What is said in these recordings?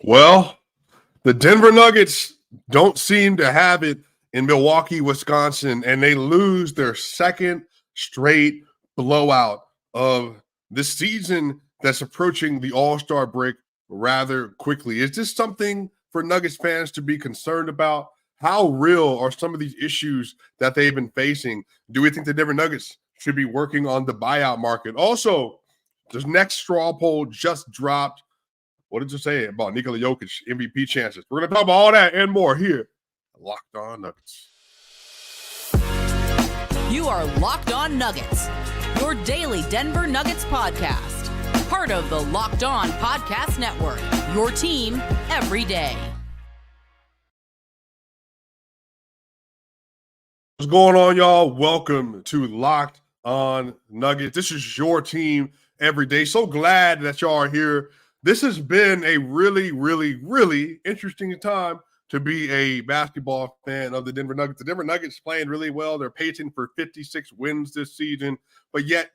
Well, the Denver Nuggets don't seem to have it in Milwaukee, Wisconsin, and they lose their second straight blowout of the season that's approaching the All-Star break rather quickly. Is this something for Nuggets fans to be concerned about? How real are some of these issues that they've been facing? Do we think the Denver Nuggets should be working on the buyout market? Also, the next straw poll just dropped. What did you say about Nikola Jokic MVP chances? We're going to talk about all that and more here. Locked On Nuggets. You are Locked On Nuggets, your daily Denver Nuggets podcast. Part of the Locked On Podcast Network, your team every day. What's going on, y'all? Welcome to Locked On Nuggets. This is your team every day. So glad that y'all are here. This has been a really, really, really interesting time to be a basketball fan of the Denver Nuggets. The Denver Nuggets playing really well. They're pacing for 56 wins this season, but yet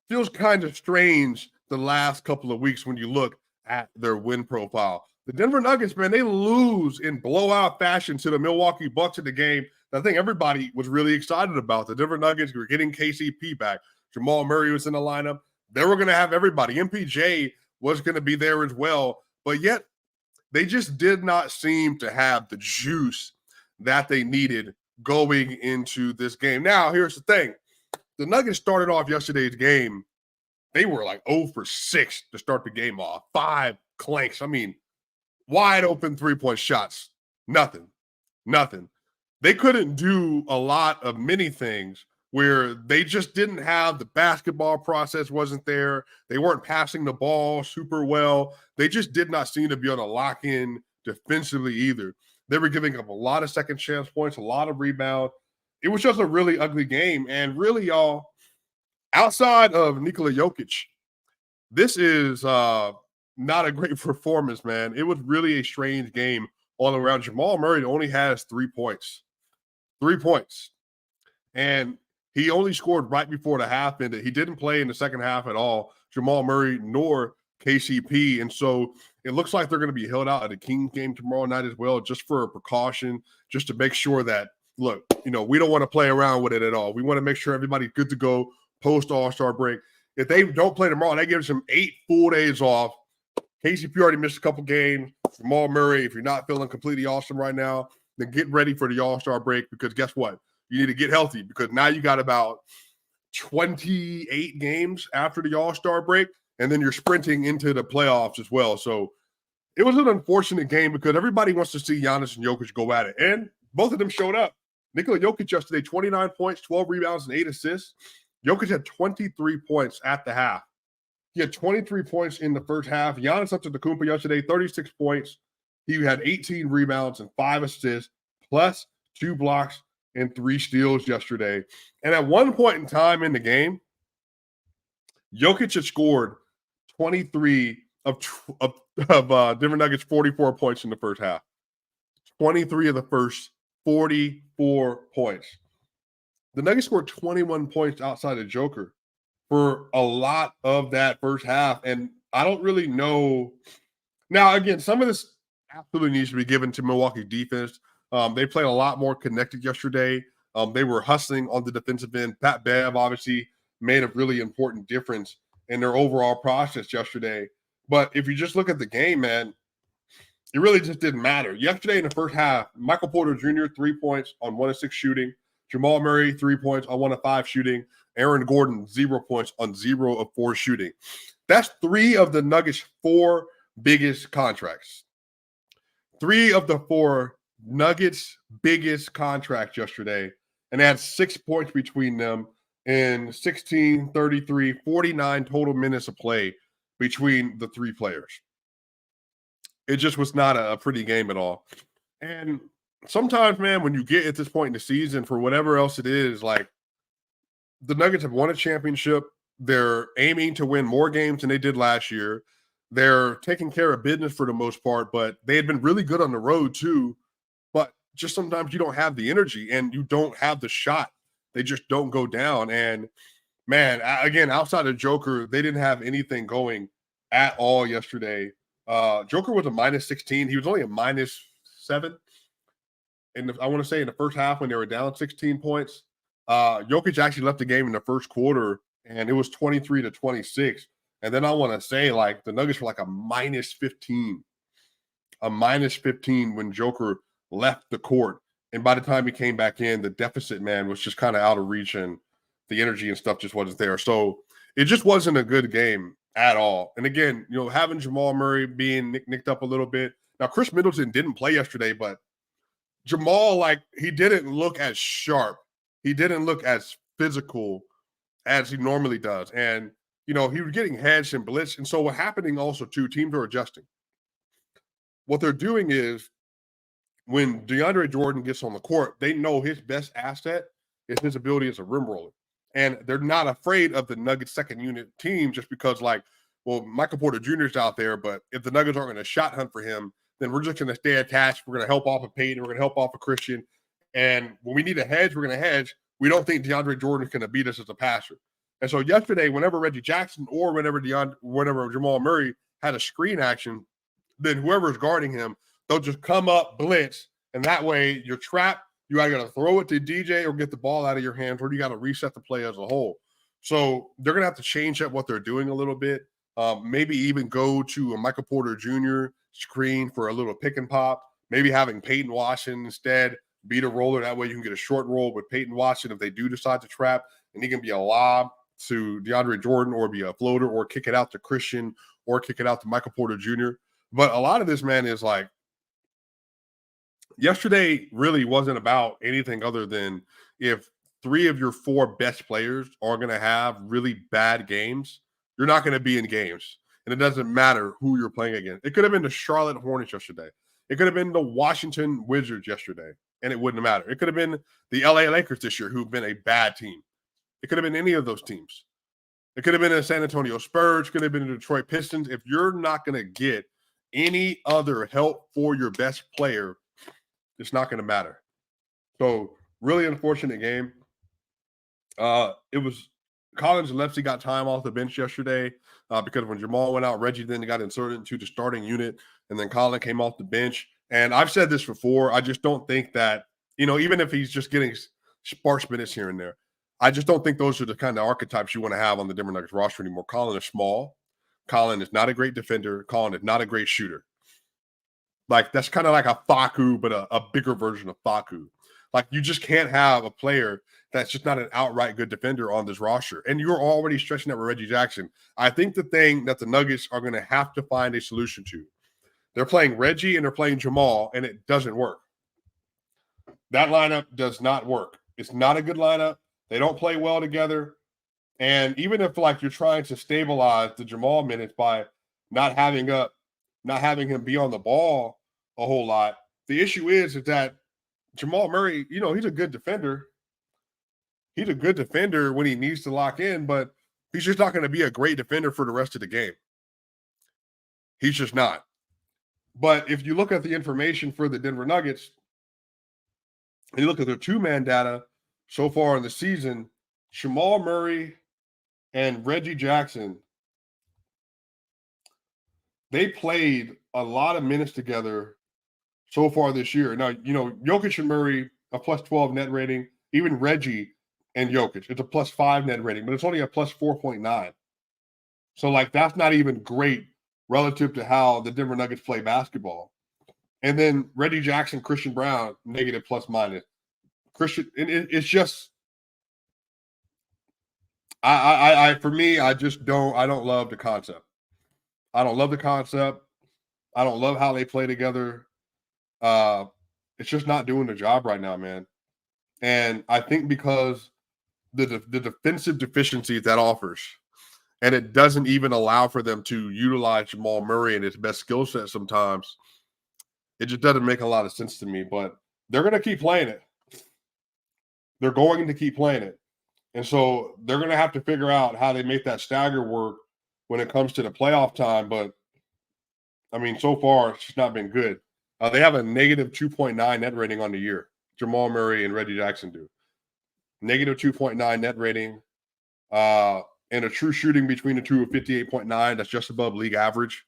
feels kind of strange the last couple of weeks when you look at their win profile. The Denver Nuggets, man, they lose in blowout fashion to the Milwaukee Bucks in the game that I think everybody was really excited about. The Denver Nuggets were getting KCP back. Jamal Murray was in the lineup. They were going to have everybody. MPJ was going to be there as well. But yet, they just did not seem to have the juice that they needed going into this game. Now, here's the thing. The Nuggets started off yesterday's game. They were like 0 for 6 to start the game off. 5 clanks. I mean, wide open three-point shots. Nothing. They couldn't do a lot of many things where they just didn't have the basketball process wasn't there. They weren't passing the ball super well. They just did not seem to be able to lock in defensively either. They were giving up a lot of second chance points, a lot of rebound. It was just a really ugly game. And really, y'all, outside of Nikola Jokic, this is not a great performance, man. It was really a strange game all around. Jamal Murray only has 3 points. 3 points. And he only scored right before the half ended. He didn't play in the second half at all, Jamal Murray nor KCP. And so it looks like they're going to be held out at the Kings game tomorrow night as well, just for a precaution, just to make sure that, look, we don't want to play around with it at all. We want to make sure everybody's good to go post All-Star break. If they don't play tomorrow, that gives them 8 full days off. KCP already missed a couple games. Jamal Murray, if you're not feeling completely awesome right now, then get ready for the All-Star break, because guess what? You need to get healthy, because now you got about 28 games after the All-Star break, and then you're sprinting into the playoffs as well. So it was an unfortunate game because everybody wants to see Giannis and Jokic go at it, and both of them showed up. Nikola Jokic yesterday, 29 points, 12 rebounds, and 8 assists. Jokic had 23 points at the half. He had 23 points in the first half. Giannis Antetokounmpo yesterday, 36 points. He had 18 rebounds and 5 assists, plus 2 blocks and 3 steals yesterday. And at one point in time in the game, Jokic had scored 23 of Denver Nuggets 44 points in the first half. 23 of the first 44 points. The Nuggets scored 21 points outside of Joker for a lot of that first half. And I don't really know. Now, again, some of this absolutely needs to be given to Milwaukee defense. They played a lot more connected yesterday. They were hustling on the defensive end. Pat Bev obviously made a really important difference in their overall process yesterday. But if you just look at the game, man, it really just didn't matter. Yesterday in the first half, Michael Porter Jr., 3 points on 1 of 6 shooting. Jamal Murray, 3 points on 1 of 5 shooting. Aaron Gordon, 0 points on 0 of 4 shooting. That's 3 of the Nuggets' 4 biggest contracts. 3 of the 4 Nuggets' biggest contracts yesterday, and they had 6 points between them in 16, 33, 49 total minutes of play between the 3 players. It just was not a pretty game at all. And sometimes, man, when you get at this point in the season, for whatever else it is, like, the Nuggets have won a championship. They're aiming to win more games than they did last year. They're taking care of business for the most part, but they had been really good on the road too. But just sometimes you don't have the energy and you don't have the shot. They just don't go down. And, man, again, outside of Joker, they didn't have anything going at all yesterday Joker was a -16. He was only a -7. And I want to say in the first half when they were down 16 points, Jokic actually left the game in the first quarter, and it was 23-26. And then I want to say like the Nuggets were like a -15, when Joker left the court. And by the time he came back in, the deficit, man, was just kind of out of reach, and the energy and stuff just wasn't there. So it just wasn't a good game at all. And again, having Jamal Murray being nicked up a little bit. Now, Chris Middleton didn't play yesterday, but Jamal, like, he didn't look as sharp. He didn't look as physical as he normally does. And, he was getting hedged and blitzed. And so what's happening also, too, teams are adjusting. What they're doing is when DeAndre Jordan gets on the court, they know his best asset is his ability as a rim roller. And they're not afraid of the Nuggets second unit team just because, like, well, Michael Porter Jr. is out there, but if the Nuggets aren't going to shot hunt for him, then we're just going to stay attached. We're going to help off of Peyton. We're going to help off of Christian. And when we need a hedge, we're going to hedge. We don't think DeAndre Jordan is going to beat us as a passer. And so yesterday, whenever Reggie Jackson or whenever Jamal Murray had a screen action, then whoever's guarding him, they'll just come up, blitz, and that way you're trapped. You either got to throw it to DJ or get the ball out of your hands, or you got to reset the play as a whole. So they're going to have to change up what they're doing a little bit. Maybe even go to a Michael Porter Jr. screen for a little pick and pop. Maybe having Peyton Washington instead beat a roller. That way you can get a short roll with Peyton Washington if they do decide to trap, and he can be a lob to DeAndre Jordan or be a floater or kick it out to Christian or kick it out to Michael Porter Jr. But a lot of this, man, is like yesterday really wasn't about anything other than if 3 of your 4 best players are going to have really bad games, you're not going to be in games. And it doesn't matter who you're playing against. It could have been the Charlotte Hornets yesterday. It could have been the Washington Wizards yesterday, and it wouldn't matter. It could have been the LA Lakers this year, who've been a bad team. It could have been any of those teams. It could have been the San Antonio Spurs. It could have been the Detroit Pistons. If you're not going to get any other help for your best player, it's not going to matter. So really unfortunate game. It was Collins and Lepsy got time off the bench yesterday because when Jamal went out, Reggie then got inserted into the starting unit, and then Colin came off the bench. And I've said this before, I just don't think that, even if he's just getting sparse minutes here and there, I just don't think those are the kind of archetypes you want to have on the Denver Nuggets roster anymore. Colin is small. Colin is not a great defender. Colin is not a great shooter. Like, that's kind of like a Facu, but a bigger version of Facu. Like, you just can't have a player that's just not an outright good defender on this roster. And you're already stretching that with Reggie Jackson. I think the thing that the Nuggets are going to have to find a solution to, they're playing Reggie and they're playing Jamal, and it doesn't work. That lineup does not work. It's not a good lineup. They don't play well together. And even if, like, you're trying to stabilize the Jamal minutes by not having him be on the ball a whole lot, the issue is that Jamal Murray, he's a good defender. He's a good defender when he needs to lock in, but he's just not going to be a great defender for the rest of the game. He's just not. But if you look at the information for the Denver Nuggets, and you look at their 2-man data so far in the season, Jamal Murray and Reggie Jackson, they played a lot of minutes together so far this year. Now, Jokic and Murray, a +12 net rating. Even Reggie and Jokic, it's a +5 net rating, but it's only a +4.9. So, like, that's not even great relative to how the Denver Nuggets play basketball. And then Reggie Jackson, Christian Brown, negative ±. Christian, it's just, for me, I don't love the concept. I don't love the concept. I don't love how they play together. It's just not doing the job right now, man. And I think because the defensive deficiencies that offers, and it doesn't even allow for them to utilize Jamal Murray and his best skill set sometimes, it just doesn't make a lot of sense to me. But they're going to keep playing it. They're going to keep playing it. And so they're going to have to figure out how they make that stagger work when it comes to the playoff time. But, I mean, so far, it's just not been good. They have a negative 2.9 net rating on the year. Jamal Murray and Reggie Jackson do. Negative 2.9 net rating. And a true shooting between the two of 58.9. That's just above league average.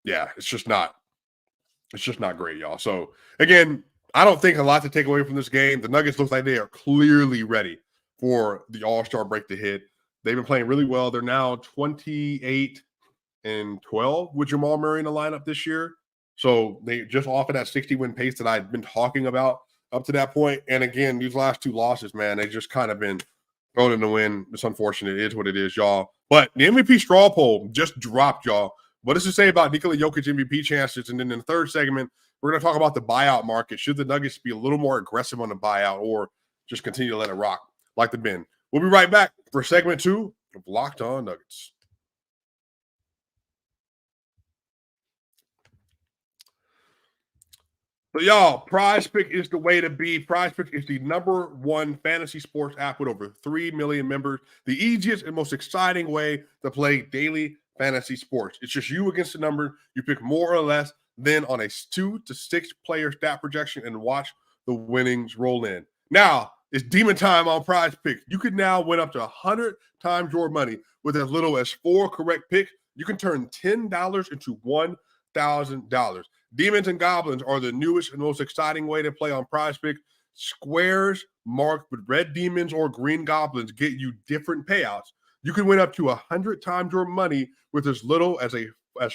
yeah, it's just not great, y'all. So again, I don't think a lot to take away from this game. The Nuggets look like they are clearly ready for the All-Star break to hit. They've been playing really well. They're now 28-12 with Jamal Murray in the lineup this year. So they just off of that 60-win pace that I'd been talking about up to that point. And again, these last two losses, man, they just kind of been thrown in the wind. It's unfortunate. It is what it is, y'all. But the MVP straw poll just dropped, y'all. What does it say about Nikola Jokic MVP chances? And then in the third segment, we're going to talk about the buyout market. Should the Nuggets be a little more aggressive on the buyout or just continue to let it rock like they've been? We'll be right back for segment 2 of Locked On Nuggets. So, y'all, PrizePicks is the way to be. PrizePicks is the #1 fantasy sports app with over 3 million members. The easiest and most exciting way to play daily fantasy sports. It's just you against the number. You pick more or less than on a 2 to 6 player stat projection and watch the winnings roll in. Now, it's demon time on PrizePicks. You can now win up to 100 times your money with as little as 4 correct picks. You can turn $10 into $1,000. Demons and Goblins are the newest and most exciting way to play on PrizePicks. Squares marked with red demons or green goblins get you different payouts. You can win up to 100 times your money with as little as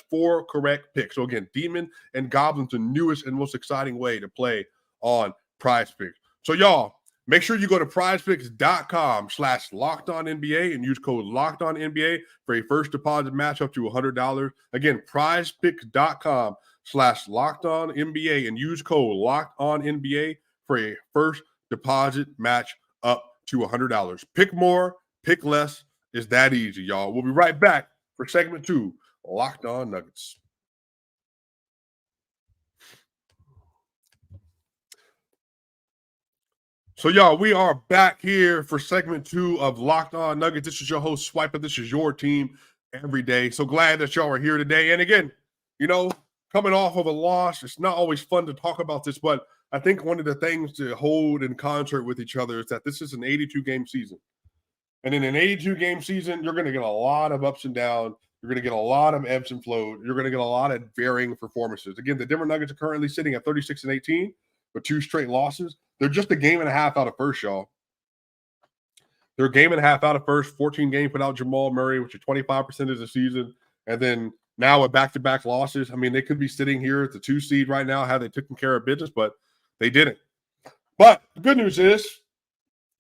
4 correct picks. So again, Demon and Goblins, the newest and most exciting way to play on PrizePicks. So y'all, make sure you go to prizepicks.com/LockedOnNBA and use code LockedOnNBA for a first deposit match up to $100. Again, prizepicks.com/LockedOnNBA and use code LockedOnNBA for a first deposit match up to $100. Pick more, pick less. It's that easy, y'all. We'll be right back for segment 2, Locked On Nuggets. So, y'all, we are back here for segment 2 of Locked On Nuggets. This is your host, Swiper. This is your team every day. So glad that y'all are here today. And again, coming off of a loss, it's not always fun to talk about this, but I think one of the things to hold in concert with each other is that this is an 82-game season. And in an 82-game season, you're going to get a lot of ups and downs. You're going to get a lot of ebbs and flows. You're going to get a lot of varying performances. Again, the Denver Nuggets are currently sitting at 36-18 with 2 straight losses. They're just a game and a half out of first, y'all. They're a game and a half out of first, 14 games without Jamal Murray, which is 25% of the season. And then now with back-to-back losses, I mean, they could be sitting here at the 2 seed right now had they taken care of business, but they didn't. But the good news is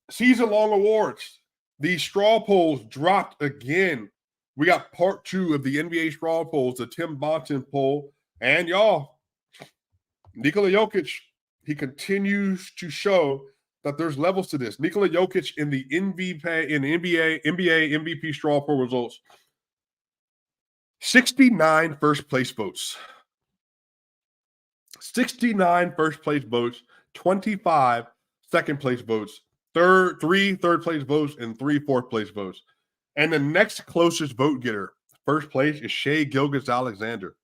season-long awards. These straw polls dropped again. We got part 2 of the NBA straw polls, the Tim Bonton poll. And y'all, Nikola Jokic, he continues to show that there's levels to this. Nikola Jokic in the NBA MVP straw poll results. 69 first place votes. 69 first place votes, 25 second place votes, 3 third place votes, and 3 fourth place votes. And the next closest vote getter, first place, is Shai Gilgeous-Alexander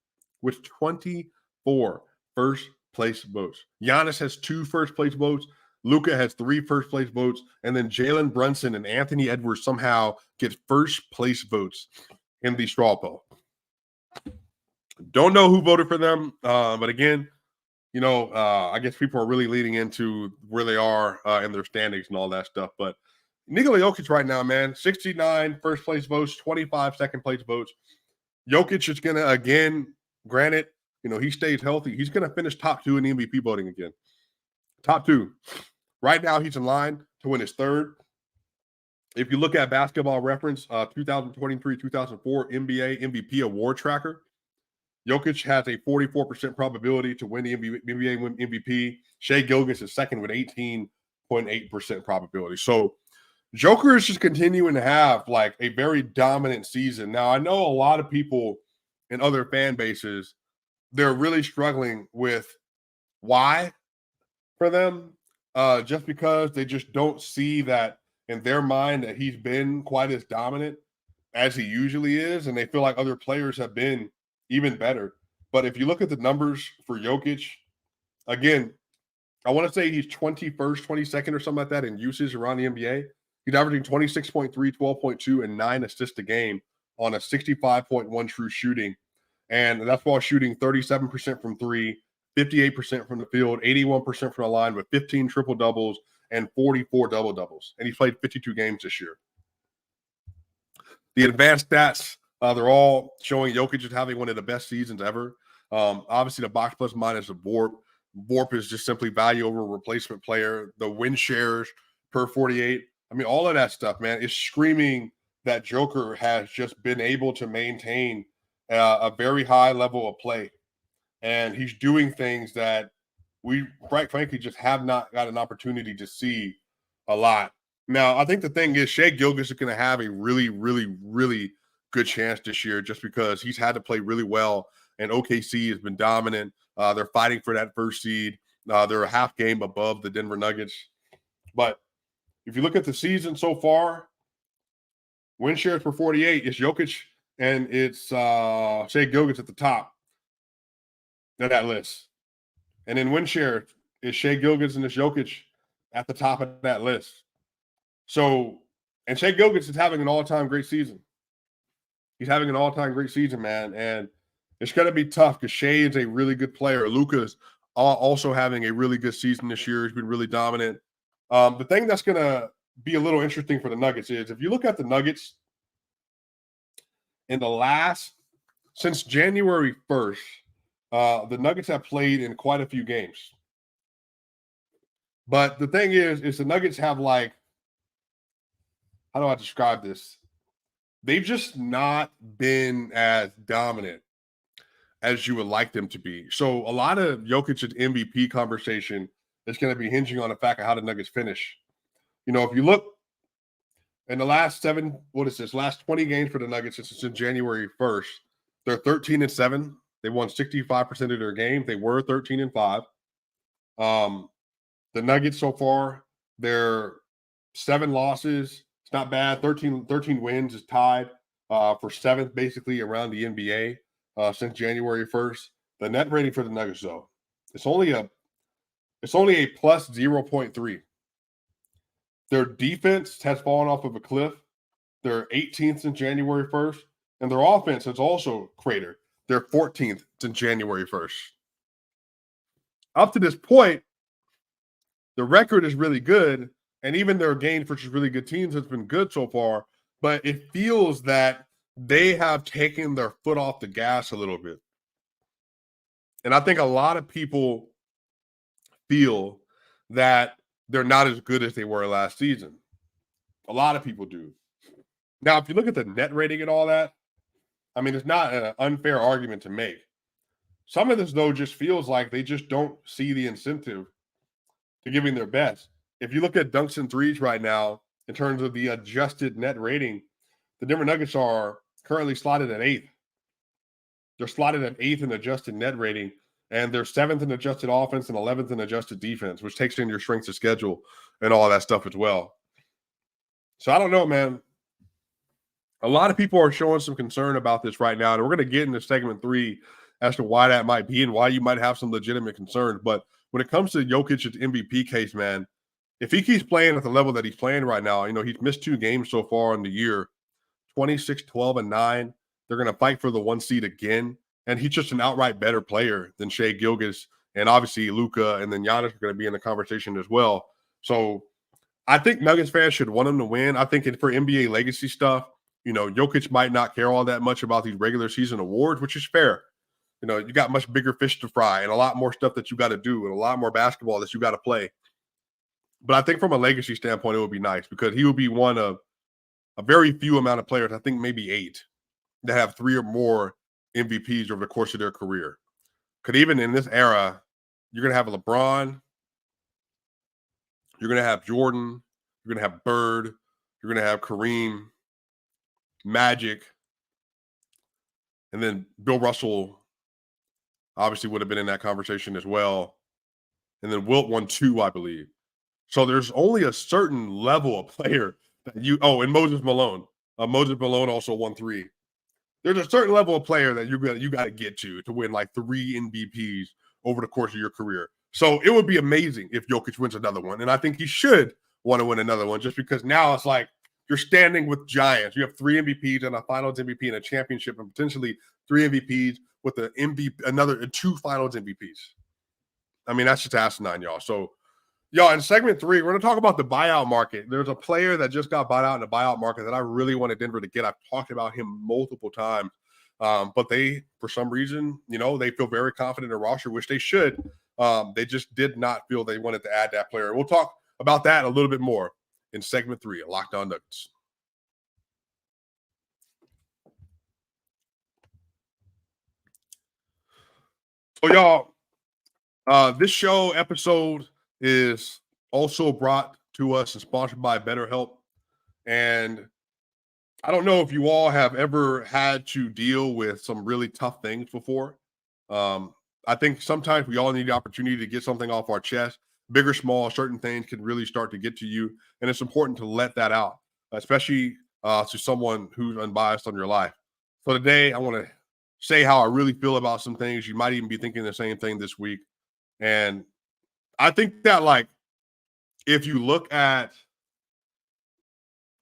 with 24 first place votes. Giannis has 2 first place votes. Luka has 3 first place votes. And then Jalen Brunson and Anthony Edwards somehow get first place votes in the straw poll. Don't know who voted for them. But again, I guess people are really leading into where they are in their standings and all that stuff. But Nikola Jokic right now, man, 69 first place votes, 25 second place votes. Jokic is going to, again, granted, he stays healthy. He's going to finish top 2 in the MVP voting again. Top 2. Right now, he's in line to win his 3rd. If you look at Basketball Reference, 2023-2004 NBA MVP award tracker, Jokic has a 44% probability to win the NBA MVP. Shai Gilgeous is second with 18.8% probability. So Joker is just continuing to have like a very dominant season. Now, I know a lot of people in other fan bases, they're really struggling with why for them, just because they just don't see that in their mind that he's been quite as dominant as he usually is, and they feel like other players have been even better. But if you look at the numbers for Jokic, again, I want to say he's 21st, 22nd or something like that in usage around the NBA. He's averaging 26.3, 12.2, and 9 assists a game on a 65.1 true shooting. And that's while shooting 37% from three, 58% from the field, 81% from the line with 15 triple-doubles and 44 double-doubles. And he played 52 games this year. The advanced stats, they're all showing Jokic is having one of the best seasons ever. Obviously, the box plus minus of VORP. VORP is just simply value over replacement player. The win shares per 48. I mean, all of that stuff, man, is screaming that Joker has just been able to maintain a very high level of play. And he's doing things that we, quite frankly, just have not got an opportunity to see a lot. Now, I think the thing is Shai Gilgeous is going to have a really, really, really good chance this year just because he's had to play really well, and OKC has been dominant. They're fighting for that first seed. They're a half game above the Denver Nuggets. But if you look at the season so far, win shares per 48, it's Jokic and it's Shai Gilgeous at the top of that list. And then win share is Shai Gilgeous and it's Jokic at the top of that list. So, and Shai Gilgeous is having an all-time great season. He's having an all-time great season, man. And it's going to be tough because Shai is a really good player. Luka's also having a really good season this year. He's been really dominant. The thing that's going to be a little interesting for the Nuggets is if you look at the Nuggets in the last, since January 1st, the Nuggets have played in quite a few games. But the thing is the Nuggets have like, how do I describe this? They've just not been as dominant as you would like them to be. So a lot of Jokic's MVP conversation is going to be hinging on the fact of how the Nuggets finish. You know, if you look in the last last 20 games for the Nuggets since January 1st, they're 13-7. They won 65% of their games. They were 13-5. The Nuggets so far, they're 7 losses. It's not bad. 13 wins is tied for 7th, basically, around the NBA since January 1st. The net rating for the Nuggets, though, it's only a plus 0.3. Their defense has fallen off of a cliff. They're 18th since January 1st, and their offense has also cratered. They're 14th since January 1st. Up to this point, the record is really good. And even their game versus really good teams has been good so far, but it feels that they have taken their foot off the gas a little bit. And I think a lot of people feel that they're not as good as they were last season. A lot of people do. Now, if you look at the net rating and all that, I mean, it's not an unfair argument to make. Some of this, though, just feels like they just don't see the incentive to giving their best. If you look at dunks and threes right now, in terms of the adjusted net rating, the Denver Nuggets are currently slotted at 8th. They're slotted at 8th in adjusted net rating, and they're 7th in adjusted offense and 11th in adjusted defense, which takes in your strengths of schedule and all that stuff as well. So I don't know, man. A lot of people are showing some concern about this right now, and we're going to get into segment 3 as to why that might be and why you might have some legitimate concerns. But when it comes to Jokic's MVP case, man, if he keeps playing at the level that he's playing right now, you know, he's missed 2 games so far in the year, 26, 12, and 9. They're going to fight for the 1 seed again. And he's just an outright better player than Shai Gilgeous. And obviously Luka and then Giannis are going to be in the conversation as well. So I think Nuggets fans should want him to win. I think for NBA legacy stuff, you know, Jokic might not care all that much about these regular season awards, which is fair. You know, you got much bigger fish to fry and a lot more stuff that you got to do and a lot more basketball that you got to play. But I think from a legacy standpoint, it would be nice because he would be one of a very few amount of players, I think maybe 8, that have 3 or more MVPs over the course of their career. Because even in this era, you're going to have LeBron, you're going to have Jordan, you're going to have Bird, you're going to have Kareem, Magic, and then Bill Russell obviously would have been in that conversation as well. And then Wilt won 2, I believe. So there's only a certain level of player that and Moses Malone. Moses Malone also won 3. There's a certain level of player that you got to get to win like 3 MVPs over the course of your career. So it would be amazing if Jokic wins another one. And I think he should want to win another one just because now it's like you're standing with giants. You have 3 MVPs and a finals MVP and a championship and potentially 3 MVPs with the MVP, another 2 Finals MVPs. I mean, that's just asinine, y'all. So, y'all, in segment 3, we're going to talk about the buyout market. There's a player that just got bought out in the buyout market that I really wanted Denver to get. I've talked about him multiple times, but they, for some reason, they feel very confident in the roster, which they should. They just did not feel they wanted to add that player. We'll talk about that a little bit more in segment 3 of Locked On Nuggets. So, y'all, this show episode is also brought to us and sponsored by BetterHelp. And I don't know if you all have ever had to deal with some really tough things before. I think sometimes we all need the opportunity to get something off our chest. Big or small, certain things can really start to get to you. And it's important to let that out, especially to someone who's unbiased on your life. So today, I want to say how I really feel about some things. You might even be thinking the same thing this week. And I think that, like, if you look at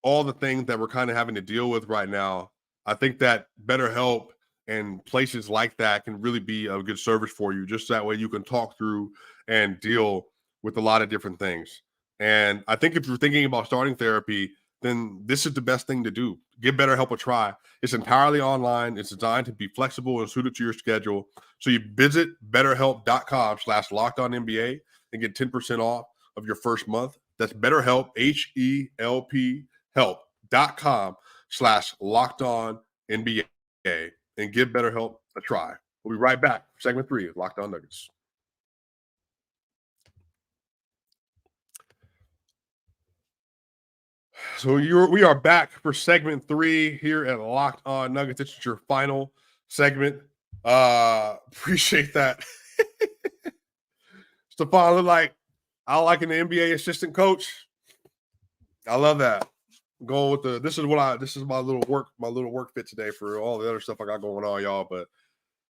all the things that we're kind of having to deal with right now, I think that BetterHelp and places like that can really be a good service for you. Just that way you can talk through and deal with a lot of different things. And I think if you're thinking about starting therapy, then this is the best thing to do. Give BetterHelp a try. It's entirely online. It's designed to be flexible and suited to your schedule. So you visit BetterHelp.com/LockedOnNBA and get 10% off of your first month. That's BetterHelp, HELP, help.com/LockedOnNBA, and give BetterHelp a try. We'll be right back. Segment 3 of Locked On Nuggets. So we are back for segment 3 here at Locked On Nuggets. This is your final segment. Appreciate that. Stephon look like I like an NBA assistant coach. I love that. Going with this is my little work fit today for all the other stuff I got going on, y'all. But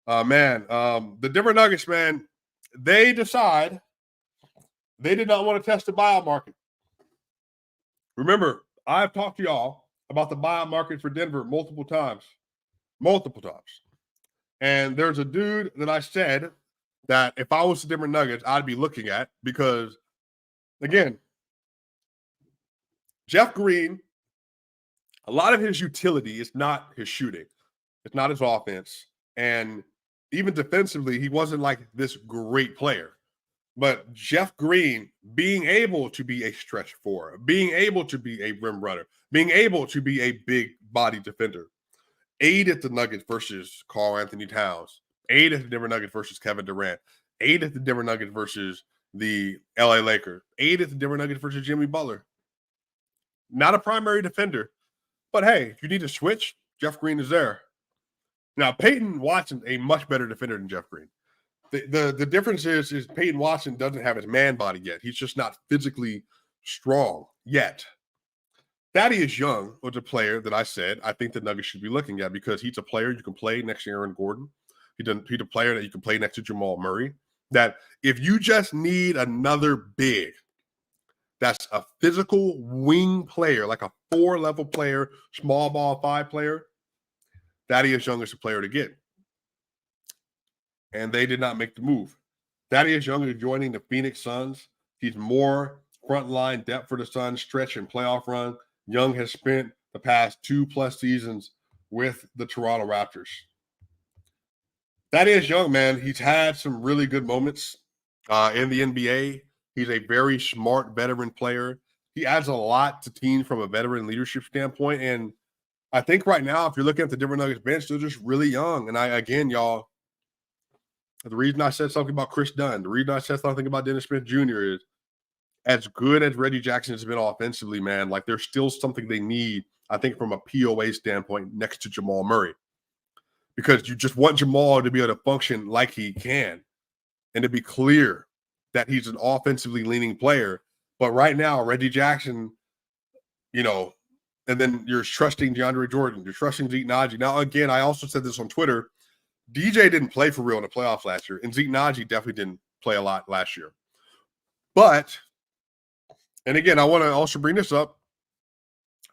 the Denver Nuggets, man, they decide they did not want to test the buyout market. Remember, I've talked to y'all about the buyout market for Denver multiple times. And there's a dude that I said that if I was the Denver Nuggets, I'd be looking at, because, again, Jeff Green, a lot of his utility is not his shooting. It's not his offense. And even defensively, he wasn't like this great player. But Jeff Green being able to be a stretch four, being able to be a rim runner, being able to be a big body defender, aided the Nuggets versus Karl Anthony Towns, aided the Denver Nuggets versus Kevin Durant, aided the Denver Nuggets versus the LA Lakers, aided the Denver Nuggets versus Jimmy Butler. Not a primary defender, but hey, if you need to switch, Jeff Green is there. Now, Peyton Watson's a much better defender than Jeff Green. The difference is Peyton Watson doesn't have his man body yet. He's just not physically strong yet. Thaddeus Young was a player that I said I think the Nuggets should be looking at, because he's a player you can play next to Aaron Gordon. He's a player that you can play next to Jamal Murray. That if you just need another big, that's a physical wing player, like a 4-level player, small ball 5 player, Thaddeus Young is a player to get. And they did not make the move. Thaddeus Young is joining the Phoenix Suns. He's more frontline depth for the Suns, stretch and playoff run. Young has spent the past 2+ seasons with the Toronto Raptors. Thaddeus Young, man, he's had some really good moments in the NBA. He's a very smart veteran player. He adds a lot to teams from a veteran leadership standpoint. And I think right now, if you're looking at the Denver Nuggets bench, they're just really young. And y'all, the reason I said something about Chris Dunn, the reason I said something about Dennis Smith Jr. is, as good as Reggie Jackson has been offensively, man, like there's still something they need, I think, from a POA standpoint next to Jamal Murray. Because you just want Jamal to be able to function like he can and to be clear that he's an offensively leaning player. But right now, Reggie Jackson, and then you're trusting DeAndre Jordan, you're trusting Zeke Naji. Now, again, I also said this on Twitter, DJ didn't play for real in the playoffs last year, and Zeke Naji definitely didn't play a lot last year. But, and again, I want to also bring this up.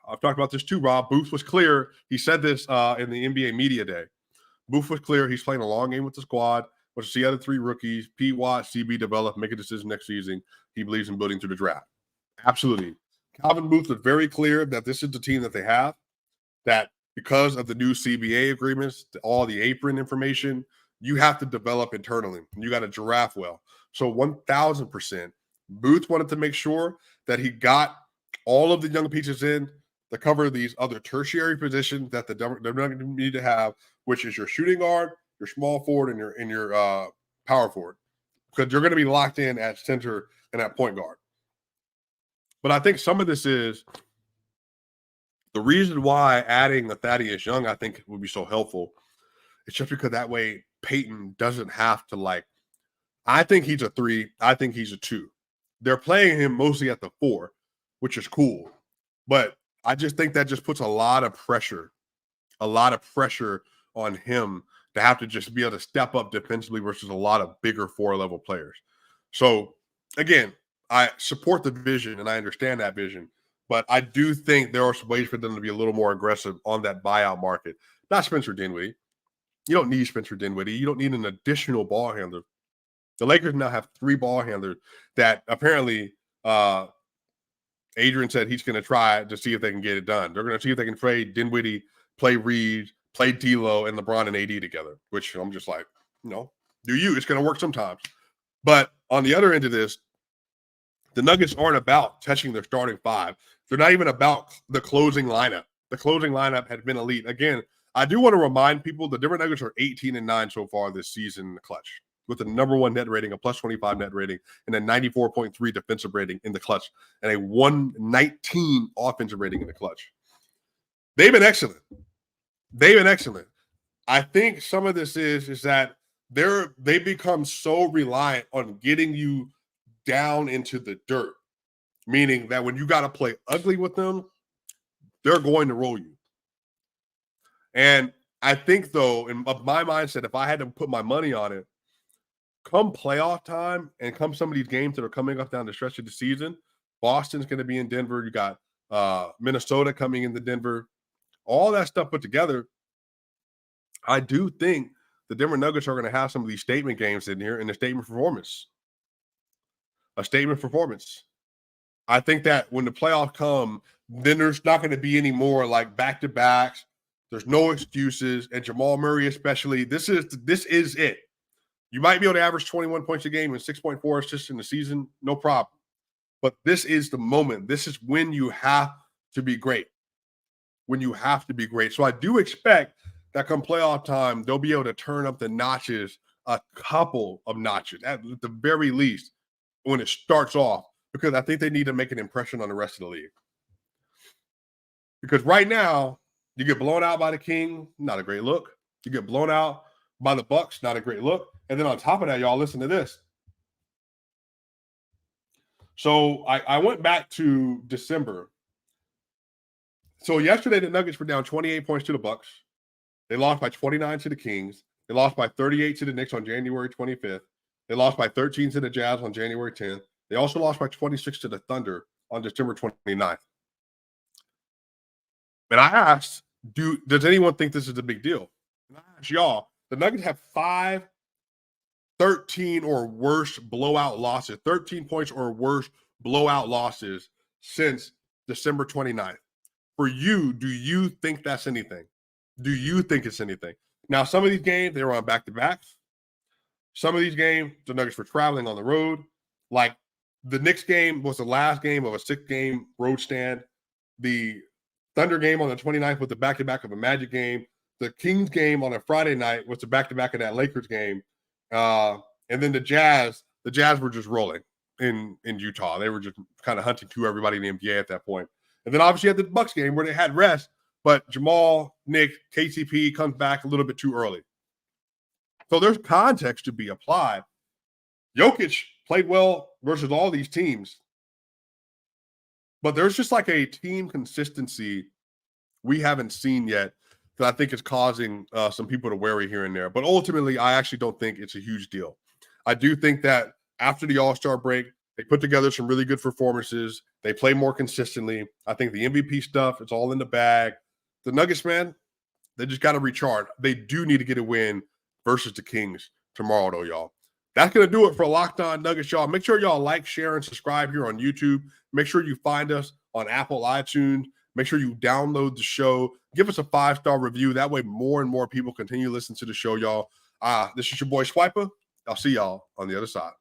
I've talked about this too, Rob. Booth was clear. He said this in the NBA Media Day. Booth was clear. He's playing a long game with the squad. Wants to see other 3 rookies, P. Watt, CB develop, make a decision next season. He believes in building through the draft. Absolutely. Calvin Booth was very clear that this is the team that they have, that because of the new CBA agreements, all the apron information, you have to develop internally. You got to draft well. So 1,000%, Booth wanted to make sure that he got all of the young pieces in to cover these other tertiary positions that the Nuggets need to have, which is your shooting guard, your small forward, and your power forward, because you're going to be locked in at center and at point guard. But I think some of this is the reason why adding the Thaddeus Young, I think, would be so helpful. It's just because that way Peyton doesn't have to I think he's a 3. I think he's a 2. They're playing him mostly at the 4, which is cool. But I just think that just puts a lot of pressure on him to have to just be able to step up defensively versus a lot of bigger 4-level players. So, again, I support the vision and I understand that vision, but I do think there are some ways for them to be a little more aggressive on that buyout market. Not Spencer Dinwiddie. You don't need Spencer Dinwiddie. You don't need an additional ball handler. The Lakers now have 3 ball handlers that apparently Adrian said he's going to try to see if they can get it done. They're going to see if they can trade Dinwiddie, play Reeves, play D'Lo, and LeBron and AD together, which I'm just like, do you. It's going to work sometimes. But on the other end of this, the Nuggets aren't about touching their starting 5. They're not even about the closing lineup. The closing lineup has been elite. Again, I do want to remind people the Denver Nuggets are 18-9 so far this season in the clutch, with the number 1 net rating, a +25 net rating, and a 94.3 defensive rating in the clutch, and a 119 offensive rating in the clutch. They've been excellent. I think some of this is that they become so reliant on getting you down into the dirt, meaning that when you got to play ugly with them, they're going to roll you. And I think, though, in my mindset, if I had to put my money on it, come playoff time and come some of these games that are coming up down the stretch of the season, Boston's going to be in Denver. You got Minnesota coming into Denver. All that stuff put together, I do think the Denver Nuggets are going to have some of these statement games in here and a statement performance. I think that when the playoffs come, then there's not going to be any more back-to-backs. There's no excuses. And Jamal Murray especially, this is it. You might be able to average 21 points a game and 6.4 assists in the season, no problem. But this is the moment. This is when you have to be great. So I do expect that come playoff time, they'll be able to turn up the notches, a couple of notches, at the very least, when it starts off, because I think they need to make an impression on the rest of the league. Because right now, you get blown out by the King, not a great look. You get blown out by the Bucks, not a great look. And then on top of that, y'all, listen to this. So I went back to December. So yesterday, the Nuggets were down 28 points to the Bucks. They lost by 29 to the Kings. They lost by 38 to the Knicks on January 25th. They lost by 13 to the Jazz on January 10th. They also lost by 26 to the Thunder on December 29th. And I asked, does anyone think this is a big deal? And I asked y'all, the Nuggets have 5 13 or worse blowout losses, 13 points or worse blowout losses since December 29th. For you, do you think that's anything? Do you think it's anything? Now, some of these games, they were on back-to-backs. Some of these games, the Nuggets were traveling on the road. Like, the Knicks game was the last game of a 6-game road stand. The Thunder game on the 29th was the back-to-back of a Magic game. The Kings game on a Friday night was the back-to-back of that Lakers game. And then the Jazz were just rolling in Utah. They were just kind of hunting through everybody in the NBA at that point. And then obviously you had the Bucks game where they had rest, but Jamal, Nick, KCP comes back a little bit too early. So there's context to be applied. Jokic played well versus all these teams. But there's just like a team consistency we haven't seen yet that I think is causing some people to worry here and there. But ultimately, I actually don't think it's a huge deal. I do think that after the All-Star break, they put together some really good performances. They play more consistently. I think the MVP stuff, it's all in the bag. The Nuggets, man, They just got to recharge. They do need to get a win versus the Kings tomorrow, though, y'all. That's going to do it for Locked On Nuggets, y'all. Make sure y'all like, share, and subscribe here on YouTube. Make sure you find us on Apple iTunes. Make sure you download the show. Give us a 5-star review. That way more and more people continue to listen to the show, y'all. This is your boy Swiper. I'll see y'all on the other side.